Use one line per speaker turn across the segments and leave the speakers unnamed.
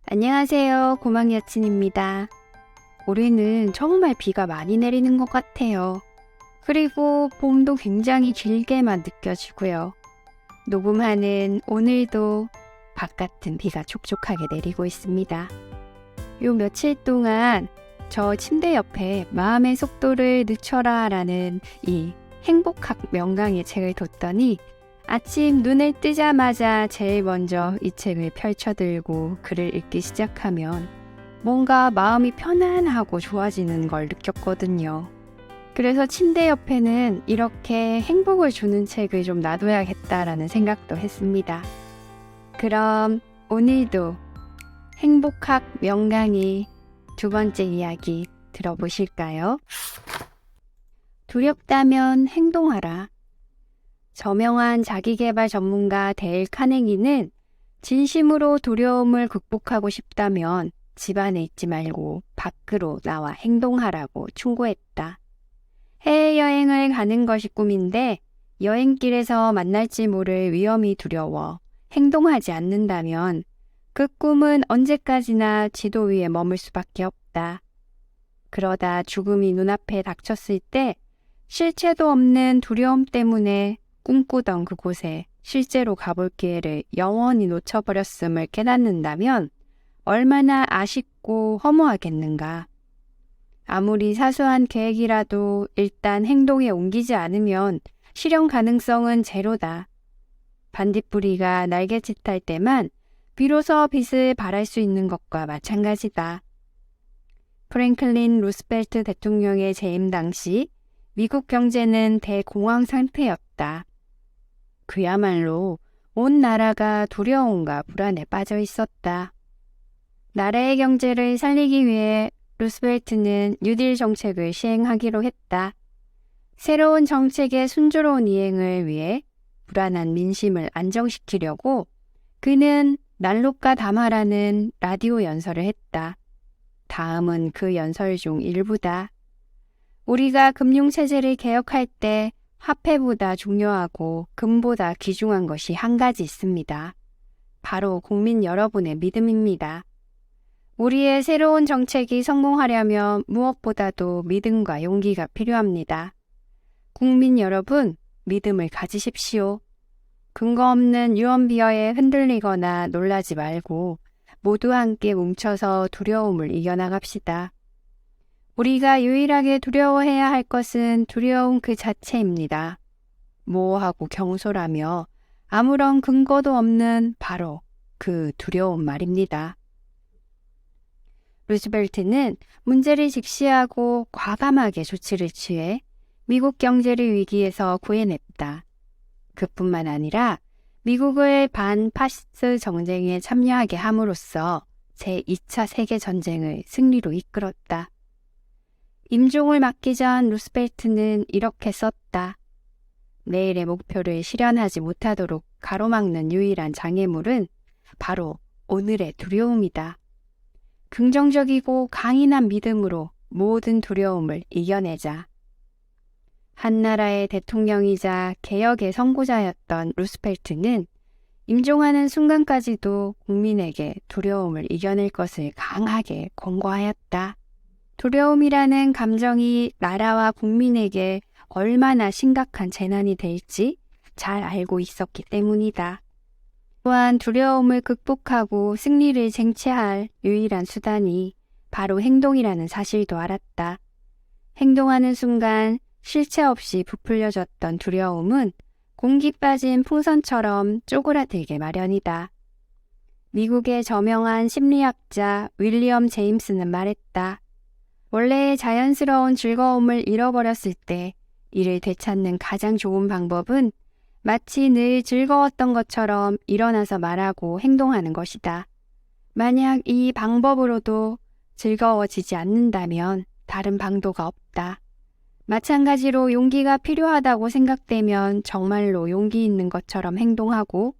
안녕하세요. 고막 여친입니다. 올해는 정말 비가 많이 내리는 것 같아요. 그리고 봄도 굉장히 길게만 느껴지고요. 녹음하는 오늘도 바깥은 비가 촉촉하게 내리고 있습니다. 요 며칠 동안 저 침대 옆에 마음의 속도를 늦춰라 라는 이 행복학 명강의 책을 뒀더니 아침 눈을 뜨자마자 제일 먼저 이 책을 펼쳐들고 글을 읽기 시작하면 뭔가 마음이 편안하고 좋아지는 걸 느꼈거든요. 그래서 침대 옆에는 이렇게 행복을 주는 책을 좀 놔둬야겠다라는 생각도 했습니다. 그럼 오늘도 행복학 명강의 두 번째 이야기 들어보실까요? 두렵다면 행동하라. 저명한 자기계발 전문가 데일 카네기는 진심으로 두려움을 극복하고 싶다면 집 안에 있지 말고 밖으로 나와 행동하라고 충고했다. 해외여행을 가는 것이 꿈인데 여행길에서 만날지 모를 위험이 두려워 행동하지 않는다면 그 꿈은 언제까지나 지도 위에 머물 수밖에 없다. 그러다 죽음이 눈앞에 닥쳤을 때 실체도 없는 두려움 때문에 꿈꾸던 그곳에 실제로 가볼 기회를 영원히 놓쳐버렸음을 깨닫는다면 얼마나 아쉽고 허무하겠는가. 아무리 사소한 계획이라도 일단 행동에 옮기지 않으면 실현 가능성은 제로다. 반딧불이가 날개짓할 때만 비로소 빛을 발할 수 있는 것과 마찬가지다. 프랭클린 루스벨트 대통령의 재임 당시 미국 경제는 대공황 상태였다. 그야말로 온 나라가 두려움과 불안에 빠져 있었다. 나라의 경제를 살리기 위해 루스벨트는 뉴딜 정책을 시행하기로 했다. 새로운 정책의 순조로운 이행을 위해 불안한 민심을 안정시키려고 그는 난로가 담화라는 라디오 연설을 했다. 다음은 그 연설 중 일부다. 우리가 금융체제를 개혁할 때 화폐보다 중요하고 금보다 귀중한 것이 한 가지 있습니다. 바로 국민 여러분의 믿음입니다. 우리의 새로운 정책이 성공하려면 무엇보다도 믿음과 용기가 필요합니다. 국민 여러분, 믿음을 가지십시오. 근거 없는 유언비어에 흔들리거나 놀라지 말고 모두 함께 뭉쳐서 두려움을 이겨나갑시다. 우리가 유일하게 두려워해야 할 것은 두려움 그 자체입니다. 모호하고 경솔하며 아무런 근거도 없는 바로 그 두려움 말입니다. 루즈벨트는 문제를 직시하고 과감하게 조치를 취해 미국 경제를 위기에서 구해냈다. 그뿐만 아니라 미국을 반파시스 정쟁에 참여하게 함으로써 제2차 세계전쟁을 승리로 이끌었다. 임종을 맞기 전 루스벨트는 이렇게 썼다. 내일의 목표를 실현하지 못하도록 가로막는 유일한 장애물은 바로 오늘의 두려움이다. 긍정적이고 강인한 믿음으로 모든 두려움을 이겨내자. 한 나라의 대통령이자 개혁의 선구자였던 루스벨트는 임종하는 순간까지도 국민에게 두려움을 이겨낼 것을 강하게 권고하였다. 두려움이라는 감정이 나라와 국민에게 얼마나 심각한 재난이 될지 잘 알고 있었기 때문이다. 또한 두려움을 극복하고 승리를 쟁취할 유일한 수단이 바로 행동이라는 사실도 알았다. 행동하는 순간 실체 없이 부풀려졌던 두려움은 공기 빠진 풍선처럼 쪼그라들게 마련이다. 미국의 저명한 심리학자 윌리엄 제임스는 말했다. 원래의 자연스러운 즐거움을 잃어버렸을 때 이를 되찾는 가장 좋은 방법은 마치 늘 즐거웠던 것처럼 일어나서 말하고 행동하는 것이다. 만약 이 방법으로도 즐거워지지 않는다면 다른 방도가 없다. 마찬가지로 용기가 필요하다고 생각되면 정말로 용기 있는 것처럼 행동하고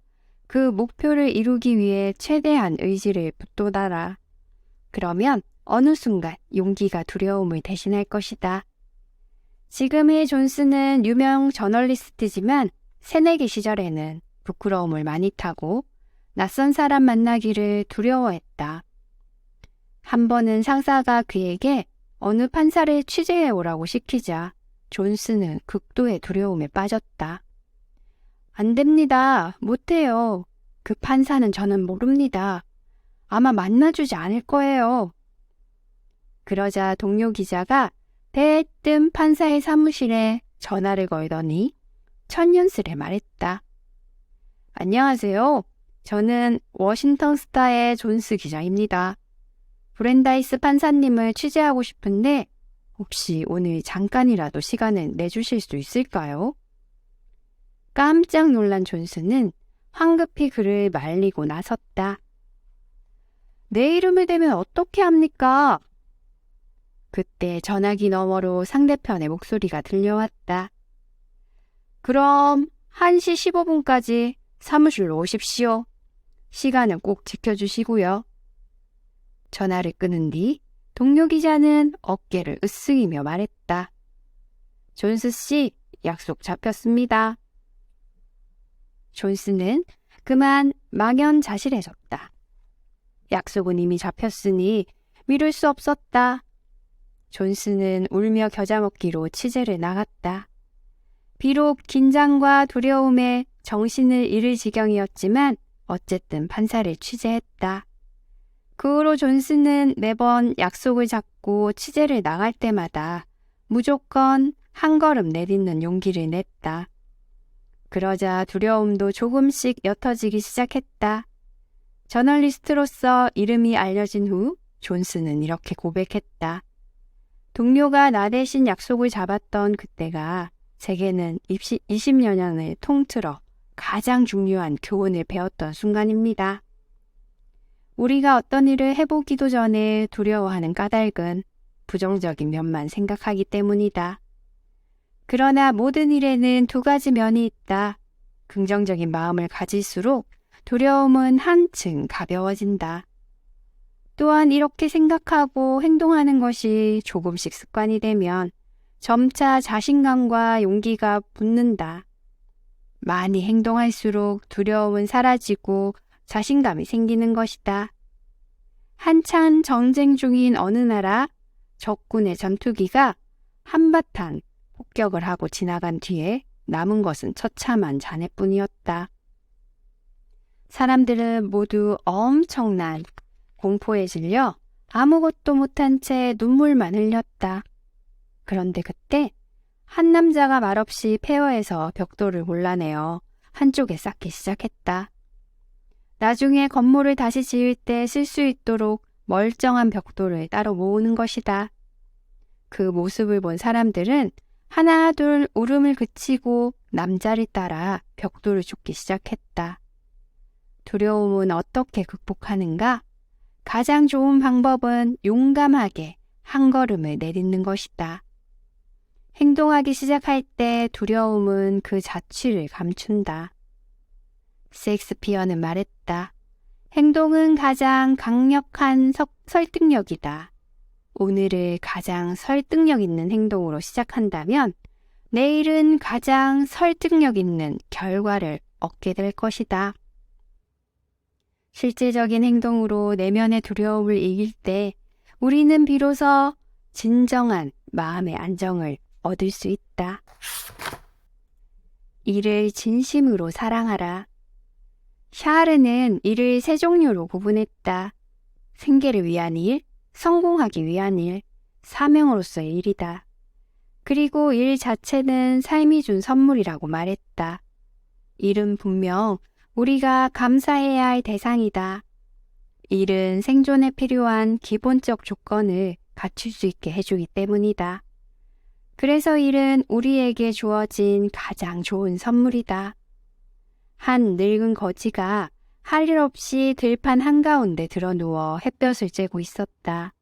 그 목표를 이루기 위해 최대한 의지를 붙돋아라. 그러면 어느 순간 용기가 두려움을 대신할 것이다. 지금의 존스는 유명 저널리스트지만 새내기 시절에는 부끄러움을 많이 타고 낯선 사람 만나기를 두려워했다. 한 번은 상사가 그에게 어느 판사를 취재해 오라고 시키자 존스는 극도의 두려움에 빠졌다. 안 됩니다. 못해요. 그 판사는 저는 모릅니다. 아마 만나주지 않을 거예요. 그러자 동료 기자가 대뜸 판사의 사무실에 전화를 걸더니 천연스레 말했다. 안녕하세요. 저는 워싱턴 스타의 존스 기자입니다. 브랜다이스 판사님을 취재하고 싶은데 혹시 오늘 잠깐이라도 시간을 내주실 수 있을까요? 깜짝 놀란 존스는 황급히 그를 말리고 나섰다. 내 이름을 대면 어떻게 합니까? 그때 전화기 너머로 상대편의 목소리가 들려왔다. 그럼 1시 15분까지 사무실로 오십시오. 시간을 꼭 지켜주시고요. 전화를 끊은 뒤 동료 기자는 어깨를 으쓱이며 말했다. 존스 씨, 약속 잡혔습니다. 존스는 그만 망연자실해졌다. 약속은 이미 잡혔으니 미룰 수 없었다. 존스는 울며 겨자 먹기로 취재를 나갔다. 비록 긴장과 두려움에 정신을 잃을 지경이었지만 어쨌든 판사를 취재했다. 그 후로 존스는 매번 약속을 잡고 취재를 나갈 때마다 무조건 한 걸음 내딛는 용기를 냈다. 그러자 두려움도 조금씩 옅어지기 시작했다. 저널리스트로서 이름이 알려진 후 존스는 이렇게 고백했다. 동료가 나 대신 약속을 잡았던 그때가 제게는 20여 년을 통틀어 가장 중요한 교훈을 배웠던 순간입니다. 우리가 어떤 일을 해보기도 전에 두려워하는 까닭은 부정적인 면만 생각하기 때문이다. 그러나 모든 일에는 두 가지 면이 있다. 긍정적인 마음을 가질수록 두려움은 한층 가벼워진다. 또한 이렇게 생각하고 행동하는 것이 조금씩 습관이 되면 점차 자신감과 용기가 붙는다. 많이 행동할수록 두려움은 사라지고 자신감이 생기는 것이다. 한창 전쟁 중인 어느 나라 적군의 전투기가 한바탕 폭격을 하고 지나간 뒤에 남은 것은 처참한 잔해뿐이었다. 사람들은 모두 엄청난 공포에 질려 아무것도 못한 채 눈물만 흘렸다. 그런데 그때 한 남자가 말없이 폐허에서 벽돌을 골라내어 한쪽에 쌓기 시작했다. 나중에 건물을 다시 지을 때 쓸 수 있도록 멀쩡한 벽돌을 따로 모으는 것이다. 그 모습을 본 사람들은 하나 둘 울음을 그치고 남자를 따라 벽돌을 줍기 시작했다. 두려움은 어떻게 극복하는가? 가장 좋은 방법은 용감하게 한 걸음을 내딛는 것이다. 행동하기 시작할 때 두려움은 그 자취를 감춘다. 셰익스피어는 말했다. 행동은 가장 강력한 설득력이다. 오늘을 가장 설득력 있는 행동으로 시작한다면 내일은 가장 설득력 있는 결과를 얻게 될 것이다. 실제적인 행동으로 내면의 두려움을 이길 때 우리는 비로소 진정한 마음의 안정을 얻을 수 있다. 일을 진심으로 사랑하라. 샤르는 일을 세 종류로 구분했다. 생계를 위한 일, 성공하기 위한 일, 사명으로서의 일이다. 그리고 일 자체는 삶이 준 선물이라고 말했다. 일은 분명 우리가 감사해야 할 대상이다. 일은 생존에 필요한 기본적 조건을 갖출 수 있게 해주기 때문이다. 그래서 일은 우리에게 주어진 가장 좋은 선물이다. 한 늙은 거지가 할 일 없이 들판 한가운데 드러누워 햇볕을 쬐고 있었다.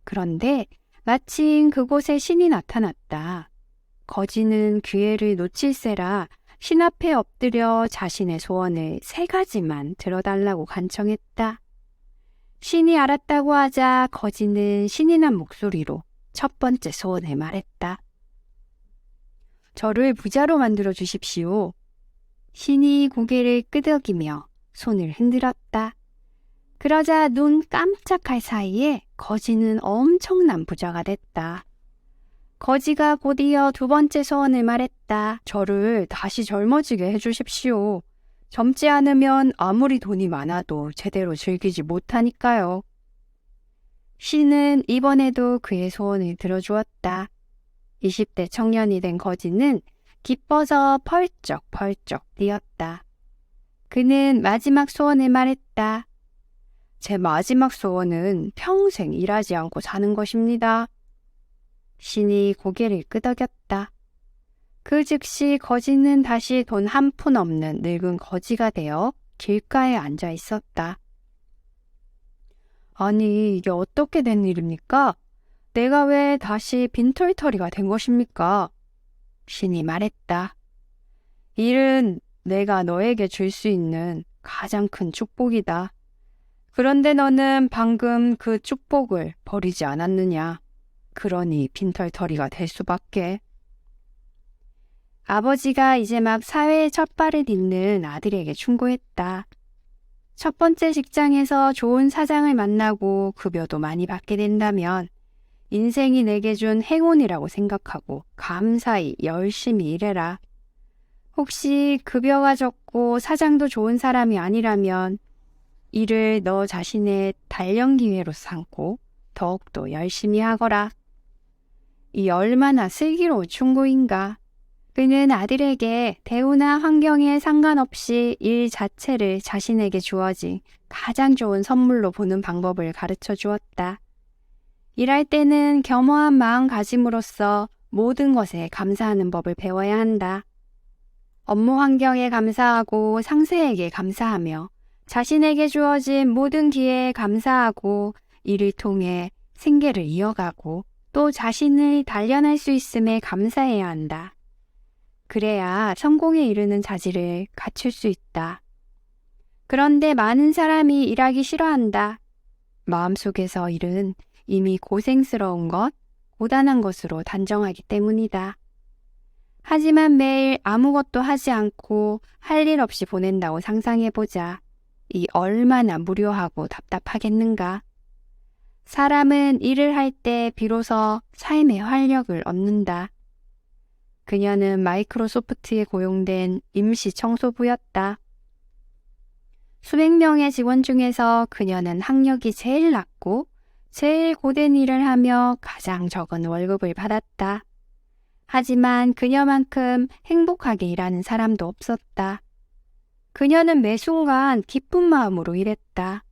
그런데 마침 그곳에 신이 나타났다. 거지는 기회를 놓칠세라 신 앞에 엎드려 자신의 소원을 3가지만 들어달라고 간청했다. 신이 알았다고 하자 거지는 신이 난 목소리로 첫 번째 소원을 말했다. 저를 부자로 만들어 주십시오. 신이 고개를 끄덕이며 손을 흔들었다. 그러자 눈 깜짝할 사이에 거지는 엄청난 부자가 됐다. 거지가 곧이어 두 번째 소원을 말했다. 저를 다시 젊어지게 해주십시오. 젊지 않으면 아무리 돈이 많아도 제대로 즐기지 못하니까요. 신은 이번에도 그의 소원을 들어주었다. 20대 청년이 된 거지는 기뻐서 펄쩍펄쩍 뛰었다. 그는 마지막 소원을 말했다. 제 마지막 소원은 평생 일하지 않고 사는 것입니다. 신이 고개를 끄덕였다. 그 즉시 거지는 다시 돈 한 푼 없는 늙은 거지가 되어 길가에 앉아 있었다. 아니, 이게 어떻게 된 일입니까? 내가 왜 다시 빈털터리가 된 것입니까? 신이 말했다. 일은 내가 너에게 줄 수 있는 가장 큰 축복이다. 그런데 너는 방금 그 축복을 버리지 않았느냐? 그러니 빈털터리가 될 수밖에. 아버지가 이제 막 사회에 첫 발을 딛는 아들에게 충고했다. 첫 번째 직장에서 좋은 사장을 만나고 급여도 많이 받게 된다면 인생이 내게 준 행운이라고 생각하고 감사히 열심히 일해라. 혹시 급여가 적고 사장도 좋은 사람이 아니라면 일을 너 자신의 단련 기회로 삼고 더욱더 열심히 하거라. 이 얼마나 슬기로운 충고인가. 그는 아들에게 대우나 환경에 상관없이 일 자체를 자신에게 주어진 가장 좋은 선물로 보는 방법을 가르쳐 주었다. 일할 때는 겸허한 마음가짐으로써 모든 것에 감사하는 법을 배워야 한다. 업무 환경에 감사하고 상사에게 감사하며 자신에게 주어진 모든 기회에 감사하고 이를 통해 생계를 이어가고 또 자신을 단련할 수 있음에 감사해야 한다. 그래야 성공에 이르는 자질을 갖출 수 있다. 그런데 많은 사람이 일하기 싫어한다. 마음속에서 일은 이미 고생스러운 것, 고단한 것으로 단정하기 때문이다. 하지만 매일 아무것도 하지 않고 할 일 없이 보낸다고 상상해보자. 이 얼마나 무료하고 답답하겠는가. 사람은 일을 할 때 비로소 삶의 활력을 얻는다. 그녀는 마이크로소프트에 고용된 임시 청소부였다. 수백 명의 직원 중에서 그녀는 학력이 제일 낮고 제일 고된 일을 하며 가장 적은 월급을 받았다. 하지만 그녀만큼 행복하게 일하는 사람도 없었다. 그녀는 매 순간 기쁜 마음으로 일했다.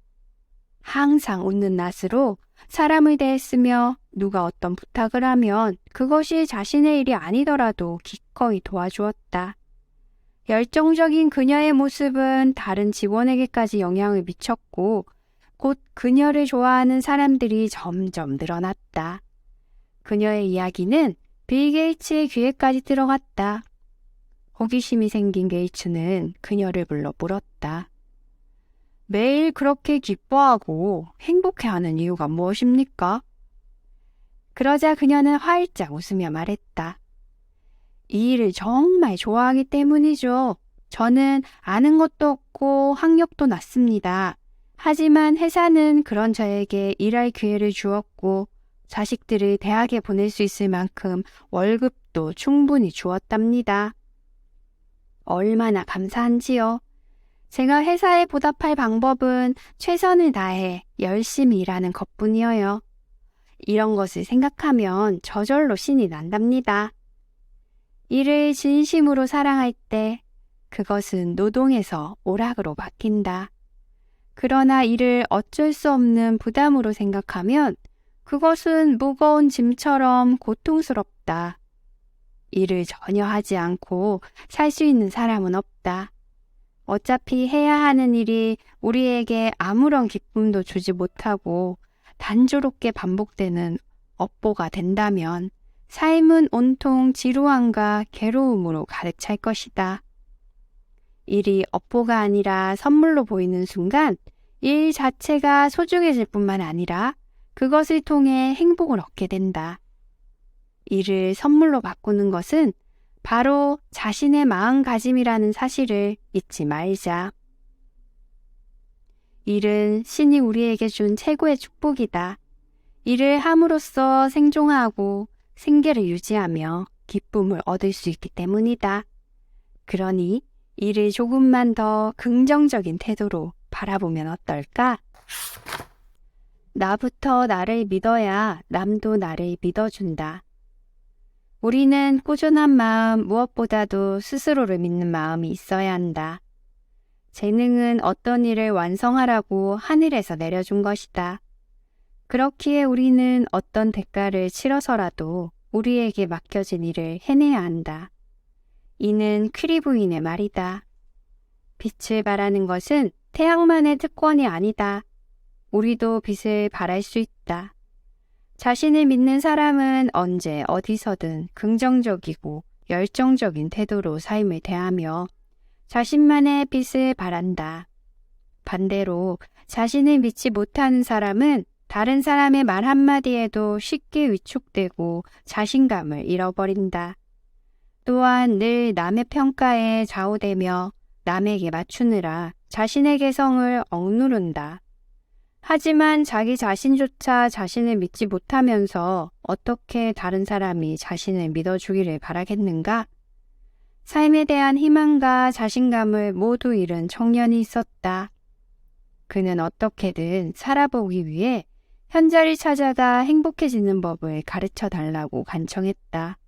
항상 웃는 낯으로 사람을 대했으며 누가 어떤 부탁을 하면 그것이 자신의 일이 아니더라도 기꺼이 도와주었다. 열정적인 그녀의 모습은 다른 직원에게까지 영향을 미쳤고 곧 그녀를 좋아하는 사람들이 점점 늘어났다. 그녀의 이야기는 빌 게이츠의 귀에까지 들어갔다. 호기심이 생긴 게이츠는 그녀를 불러 물었다. 매일 그렇게 기뻐하고 행복해하는 이유가 무엇입니까? 그러자 그녀는 활짝 웃으며 말했다. 이 일을 정말 좋아하기 때문이죠. 저는 아는 것도 없고 학력도 낮습니다. 하지만 회사는 그런 저에게 일할 기회를 주었고 자식들을 대학에 보낼 수 있을 만큼 월급도 충분히 주었답니다. 얼마나 감사한지요. 제가 회사에 보답할 방법은 최선을 다해 열심히 일하는 것뿐이어요. 이런 것을 생각하면 저절로 신이 난답니다. 일을 진심으로 사랑할 때 그것은 노동에서 오락으로 바뀐다. 그러나 이를 어쩔 수 없는 부담으로 생각하면 그것은 무거운 짐처럼 고통스럽다. 일을 전혀 하지 않고 살 수 있는 사람은 없다. 어차피 해야 하는 일이 우리에게 아무런 기쁨도 주지 못하고 단조롭게 반복되는 업보가 된다면 삶은 온통 지루함과 괴로움으로 가득 찰 것이다. 일이 업보가 아니라 선물로 보이는 순간 일 자체가 소중해질 뿐만 아니라 그것을 통해 행복을 얻게 된다. 일을 선물로 바꾸는 것은 바로 자신의 마음가짐이라는 사실을 잊지 말자. 일은 신이 우리에게 준 최고의 축복이다. 일을 함으로써 생존하고 생계를 유지하며 기쁨을 얻을 수 있기 때문이다. 그러니 일을 조금만 더 긍정적인 태도로 바라보면 어떨까? 나부터 나를 믿어야 남도 나를 믿어준다. 우리는 꾸준한 마음, 무엇보다도 스스로를 믿는 마음이 있어야 한다. 재능은 어떤 일을 완성하라고 하늘에서 내려준 것이다. 그렇기에 우리는 어떤 대가를 치러서라도 우리에게 맡겨진 일을 해내야 한다. 이는 퀴리 부인의 말이다. 빛을 발하는 것은 태양만의 특권이 아니다. 우리도 빛을 발할 수 있다. 자신을 믿는 사람은 언제 어디서든 긍정적이고 열정적인 태도로 삶을 대하며 자신만의 빛을 발한다. 반대로 자신을 믿지 못하는 사람은 다른 사람의 말 한마디에도 쉽게 위축되고 자신감을 잃어버린다. 또한 늘 남의 평가에 좌우되며 남에게 맞추느라 자신의 개성을 억누른다. 하지만 자기 자신조차 자신을 믿지 못하면서 어떻게 다른 사람이 자신을 믿어주기를 바라겠는가? 삶에 대한 희망과 자신감을 모두 잃은 청년이 있었다. 그는 어떻게든 살아보기 위해 현자를 찾아가 행복해지는 법을 가르쳐 달라고 간청했다.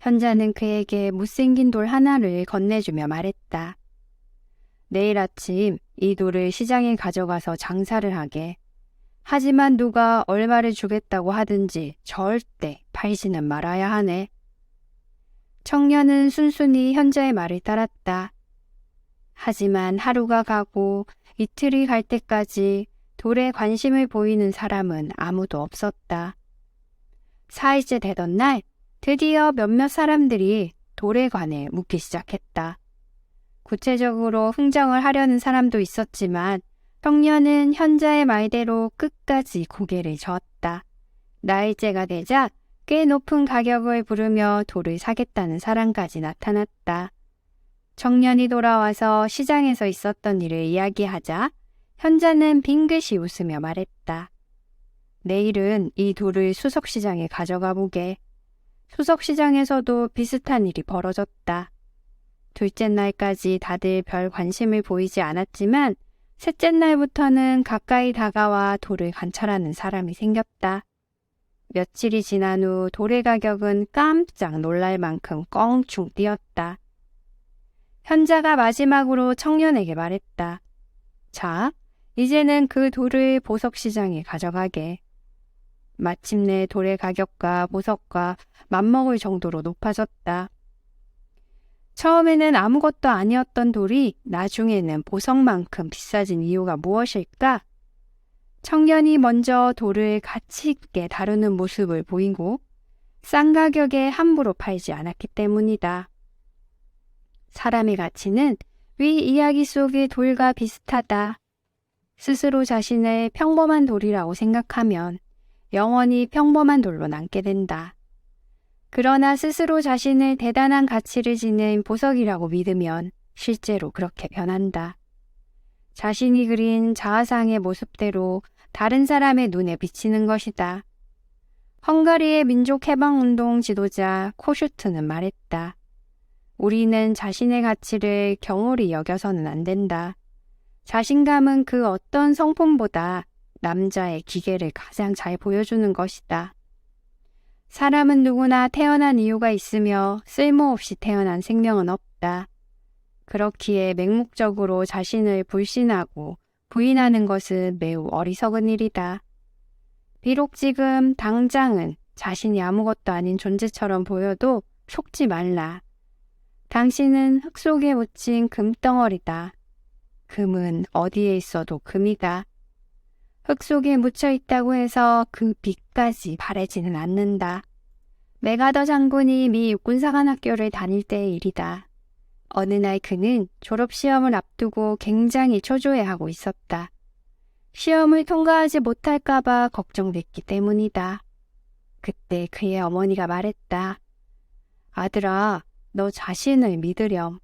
현자는 그에게 못생긴 돌 하나를 건네주며 말했다. 내일 아침 이 돌을 시장에 가져가서 장사를 하게. 하지만 누가 얼마를 주겠다고 하든지 절대 팔지는 말아야 하네. 청년은 순순히 현자의 말을 따랐다. 하지만 하루가 가고 이틀이 갈 때까지 돌에 관심을 보이는 사람은 아무도 없었다. 4일째 되던 날 드디어 몇몇 사람들이 돌에 관해 묻기 시작했다. 구체적으로 흥정을 하려는 사람도 있었지만 청년은 현자의 말대로 끝까지 고개를 저었다. 나일째가 되자 꽤 높은 가격을 부르며 돌을 사겠다는 사람까지 나타났다. 청년이 돌아와서 시장에서 있었던 일을 이야기하자 현자는 빙긋이 웃으며 말했다. 내일은 이 돌을 수석시장에 가져가 보게. 수석시장에서도 비슷한 일이 벌어졌다. 둘째 날까지 다들 별 관심을 보이지 않았지만 셋째 날부터는 가까이 다가와 돌을 관찰하는 사람이 생겼다. 며칠이 지난 후 돌의 가격은 깜짝 놀랄 만큼 껑충 뛰었다. 현자가 마지막으로 청년에게 말했다. 자, 이제는 그 돌을 보석시장에 가져가게. 마침내 돌의 가격과 보석과 맞먹을 정도로 높아졌다. 처음에는 아무것도 아니었던 돌이 나중에는 보석만큼 비싸진 이유가 무엇일까? 청년이 먼저 돌을 가치 있게 다루는 모습을 보이고 싼 가격에 함부로 팔지 않았기 때문이다. 사람의 가치는 위 이야기 속의 돌과 비슷하다. 스스로 자신을 평범한 돌이라고 생각하면 영원히 평범한 돌로 남게 된다. 그러나 스스로 자신을 대단한 가치를 지닌 보석이라고 믿으면 실제로 그렇게 변한다. 자신이 그린 자아상의 모습대로 다른 사람의 눈에 비치는 것이다. 헝가리의 민족해방운동 지도자 코슈트는 말했다. 우리는 자신의 가치를 경홀히 여겨서는 안 된다. 자신감은 그 어떤 성품보다 남자의 기계를 가장 잘 보여주는 것이다. 사람은 누구나 태어난 이유가 있으며 쓸모없이 태어난 생명은 없다. 그렇기에 맹목적으로 자신을 불신하고 부인하는 것은 매우 어리석은 일이다. 비록 지금 당장은 자신이 아무것도 아닌 존재처럼 보여도 속지 말라. 당신은 흙 속에 묻힌 금덩어리다. 금은 어디에 있어도 금이다. 흙 속에 묻혀 있다고 해서 그 빛까지 바래지는 않는다. 메가더 장군이 미 육군사관학교를 다닐 때의 일이다. 어느 날 그는 졸업시험을 앞두고 굉장히 초조해하고 있었다. 시험을 통과하지 못할까봐 걱정됐기 때문이다. 그때 그의 어머니가 말했다. 아들아, 너 자신을 믿으렴.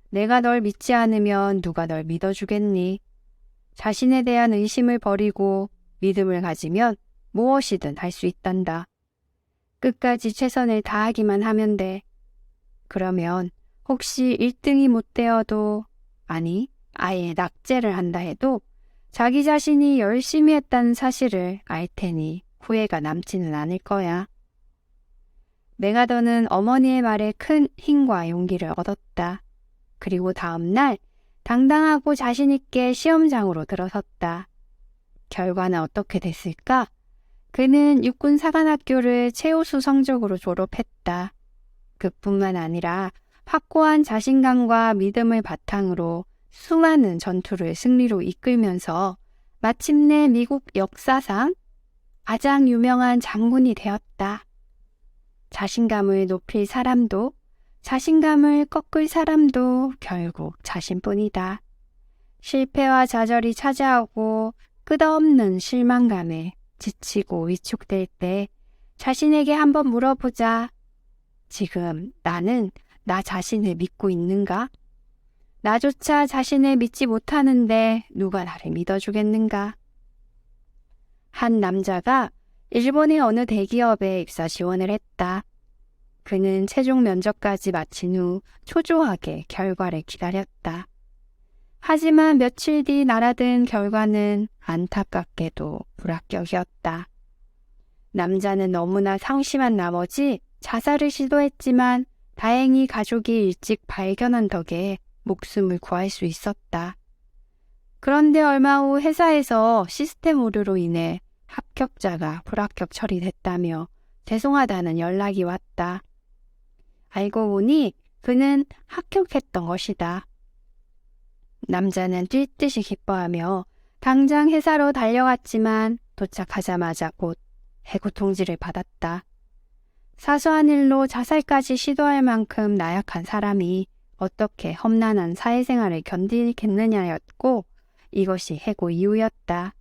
내가 널 믿지 않으면 누가 널 믿어주겠니? 자신에 대한 의심을 버리고 믿음을 가지면 무엇이든 할 수 있단다. 끝까지 최선을 다하기만 하면 돼. 그러면 혹시 1등이 못 되어도, 아니, 아예 낙제를 한다 해도 자기 자신이 열심히 했다는 사실을 알 테니 후회가 남지는 않을 거야. 메가더는 어머니의 말에 큰 힘과 용기를 얻었다. 그리고 다음 날 당당하고 자신있게 시험장으로 들어섰다. 결과는 어떻게 됐을까? 그는 육군사관학교를 최우수 성적으로 졸업했다. 그뿐만 아니라 확고한 자신감과 믿음을 바탕으로 수많은 전투를 승리로 이끌면서 마침내 미국 역사상 가장 유명한 장군이 되었다. 자신감을 높일 사람도 자신감을 꺾을 사람도 결국 자신뿐이다. 실패와 좌절이 찾아오고 끝없는 실망감에 지치고 위축될 때 자신에게 한번 물어보자. 지금 나는 나 자신을 믿고 있는가? 나조차 자신을 믿지 못하는데 누가 나를 믿어주겠는가? 한 남자가 일본의 어느 대기업에 입사 지원을 했다. 그는 최종 면접까지 마친 후 초조하게 결과를 기다렸다. 하지만 며칠 뒤 날아든 결과는 안타깝게도 불합격이었다. 남자는 너무나 상심한 나머지 자살을 시도했지만 다행히 가족이 일찍 발견한 덕에 목숨을 구할 수 있었다. 그런데 얼마 후 회사에서 시스템 오류로 인해 합격자가 불합격 처리됐다며 죄송하다는 연락이 왔다. 알고 보니 그는 합격했던 것이다. 남자는 뛸 듯이 기뻐하며 당장 회사로 달려갔지만 도착하자마자 곧 해고 통지를 받았다. 사소한 일로 자살까지 시도할 만큼 나약한 사람이 어떻게 험난한 사회생활을 견디겠느냐였고 이것이 해고 이유였다.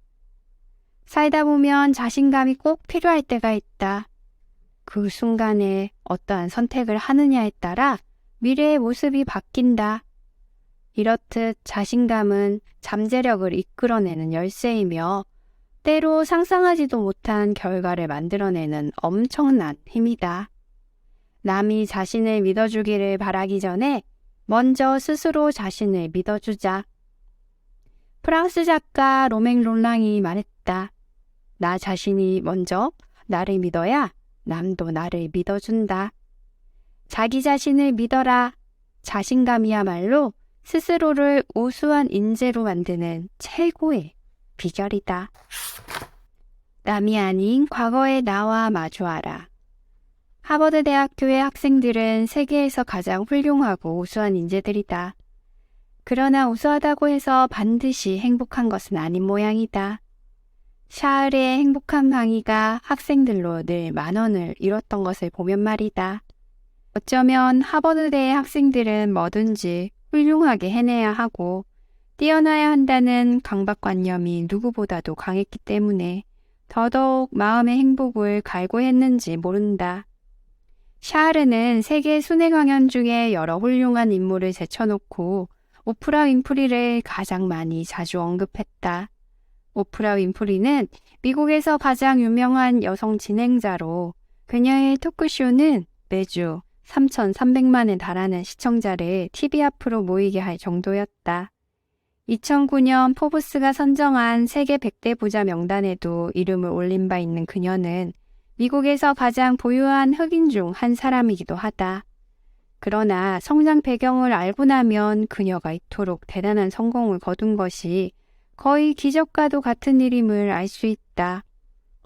살다 보면 자신감이 꼭 필요할 때가 있다. 그 순간에 어떠한 선택을 하느냐에 따라 미래의 모습이 바뀐다. 이렇듯 자신감은 잠재력을 이끌어내는 열쇠이며 때로 상상하지도 못한 결과를 만들어내는 엄청난 힘이다. 남이 자신을 믿어주기를 바라기 전에 먼저 스스로 자신을 믿어주자. 프랑스 작가 로맹 롤랑이 말했다. 나 자신이 먼저 나를 믿어야 남도 나를 믿어준다. 자기 자신을 믿어라. 자신감이야말로 스스로를 우수한 인재로 만드는 최고의 비결이다. 남이 아닌 과거의 나와 마주하라. 하버드 대학교의 학생들은 세계에서 가장 훌륭하고 우수한 인재들이다. 그러나 우수하다고 해서 반드시 행복한 것은 아닌 모양이다. 샤을의 행복한 강의가 학생들로 늘 10,000원을 잃었던 것을 보면 말이다. 어쩌면 하버드대의 학생들은 뭐든지 훌륭하게 해내야 하고 뛰어나야 한다는 강박관념이 누구보다도 강했기 때문에 더더욱 마음의 행복을 갈구했는지 모른다. 샤르는 세계 순회 강연 중에 여러 훌륭한 인물을 제쳐놓고 오프라 윈프리를 가장 많이 자주 언급했다. 오프라 윈프리는 미국에서 가장 유명한 여성 진행자로 그녀의 토크쇼는 매주 3,300만에 달하는 시청자를 TV 앞으로 모이게 할 정도였다. 2009년 포브스가 선정한 세계 100대 부자 명단에도 이름을 올린 바 있는 그녀는 미국에서 가장 부유한 흑인 중 한 사람이기도 하다. 그러나 성장 배경을 알고 나면 그녀가 이토록 대단한 성공을 거둔 것이 거의 기적과도 같은 일임을 알 수 있다.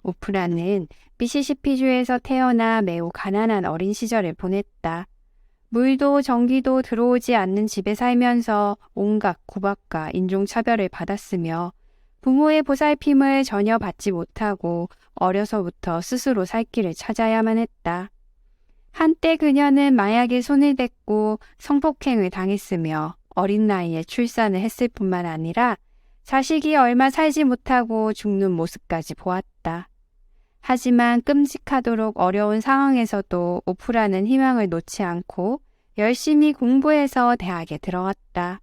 오프라는 미시시피주에서 태어나 매우 가난한 어린 시절을 보냈다. 물도 전기도 들어오지 않는 집에 살면서 온갖 구박과 인종차별을 받았으며 부모의 보살핌을 전혀 받지 못하고 어려서부터 스스로 살 길을 찾아야만 했다. 한때 그녀는 마약에 손을 댔고 성폭행을 당했으며 어린 나이에 출산을 했을 뿐만 아니라 자식이 얼마 살지 못하고 죽는 모습까지 보았다. 하지만 끔찍하도록 어려운 상황에서도 오프라는 희망을 놓지 않고 열심히 공부해서 대학에 들어갔다.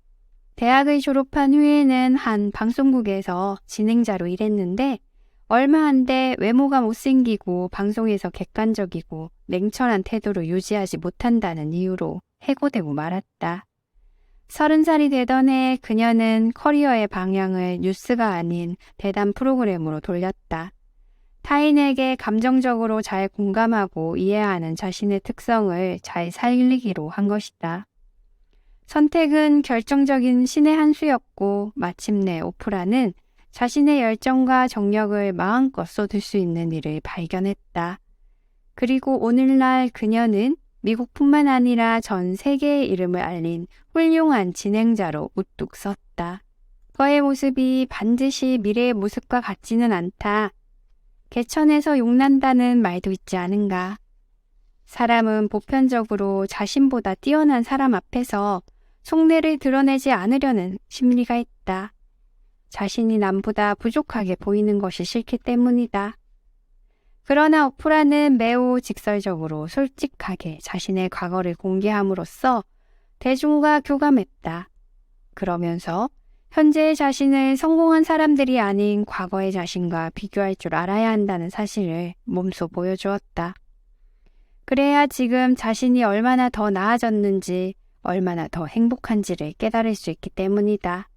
대학을 졸업한 후에는 한 방송국에서 진행자로 일했는데 얼마 안 돼 외모가 못생기고 방송에서 객관적이고 냉철한 태도를 유지하지 못한다는 이유로 해고되고 말았다. 30살이 되던 해 그녀는 커리어의 방향을 뉴스가 아닌 대담 프로그램으로 돌렸다. 타인에게 감정적으로 잘 공감하고 이해하는 자신의 특성을 잘 살리기로 한 것이다. 선택은 결정적인 신의 한 수였고 마침내 오프라는 자신의 열정과 정력을 마음껏 쏟을 수 있는 일을 발견했다. 그리고 오늘날 그녀는 미국뿐만 아니라 전 세계의 이름을 알린 훌륭한 진행자로 우뚝 섰다. 그의 모습이 반드시 미래의 모습과 같지는 않다. 개천에서 용난다는 말도 있지 않은가. 사람은 보편적으로 자신보다 뛰어난 사람 앞에서 속내를 드러내지 않으려는 심리가 있다. 자신이 남보다 부족하게 보이는 것이 싫기 때문이다. 그러나 오프라는 매우 직설적으로 솔직하게 자신의 과거를 공개함으로써 대중과 교감했다. 그러면서 현재의 자신을 성공한 사람들이 아닌 과거의 자신과 비교할 줄 알아야 한다는 사실을 몸소 보여주었다. 그래야 지금 자신이 얼마나 더 나아졌는지, 얼마나 더 행복한지를 깨달을 수 있기 때문이다.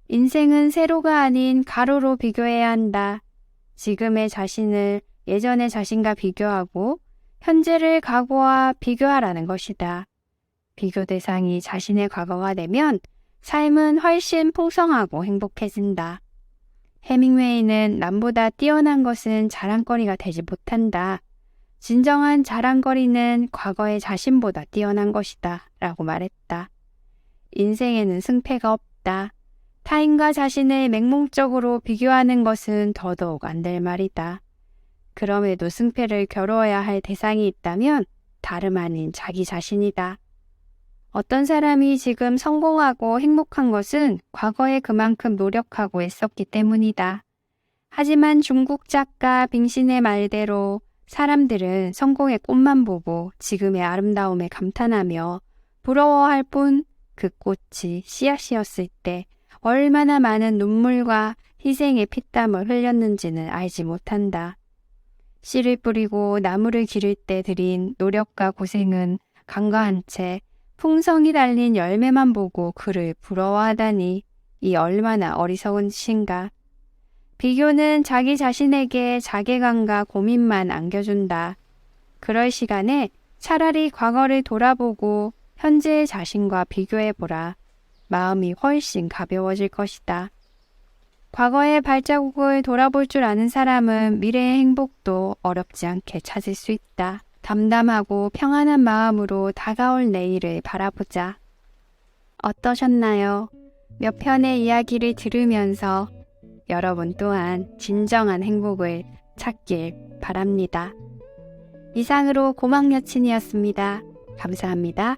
인생은 세로가 아닌 가로로 비교해야 한다. 지금의 자신을 예전의 자신과 비교하고 현재를 과거와 비교하라는 것이다. 비교 대상이 자신의 과거가 되면 삶은 훨씬 풍성하고 행복해진다. 해밍웨이는 남보다 뛰어난 것은 자랑거리가 되지 못한다. 진정한 자랑거리는 과거의 자신보다 뛰어난 것이다. 라고 말했다. 인생에는 승패가 없다. 타인과 자신을 맹목적으로 비교하는 것은 더더욱 안 될 말이다. 그럼에도 승패를 겨루어야 할 대상이 있다면 다름 아닌 자기 자신이다. 어떤 사람이 지금 성공하고 행복한 것은 과거에 그만큼 노력하고 애썼기 때문이다. 하지만 중국 작가 빙신의 말대로 사람들은 성공의 꽃만 보고 지금의 아름다움에 감탄하며 부러워할 뿐 그 꽃이 씨앗이었을 때 얼마나 많은 눈물과 희생의 피땀을 흘렸는지는 알지 못한다. 씨를 뿌리고 나무를 기를 때 들인 노력과 고생은 간과한 채 풍성이 달린 열매만 보고 그를 부러워하다니 이 얼마나 어리석은 짓인가. 비교는 자기 자신에게 자괴감과 고민만 안겨준다. 그럴 시간에 차라리 과거를 돌아보고 현재의 자신과 비교해보라. 마음이 훨씬 가벼워질 것이다. 과거의 발자국을 돌아볼 줄 아는 사람은 미래의 행복도 어렵지 않게 찾을 수 있다. 담담하고 평안한 마음으로 다가올 내일을 바라보자. 어떠셨나요? 몇 편의 이야기를 들으면서 여러분 또한 진정한 행복을 찾길 바랍니다. 이상으로 고막 여친이었습니다. 감사합니다.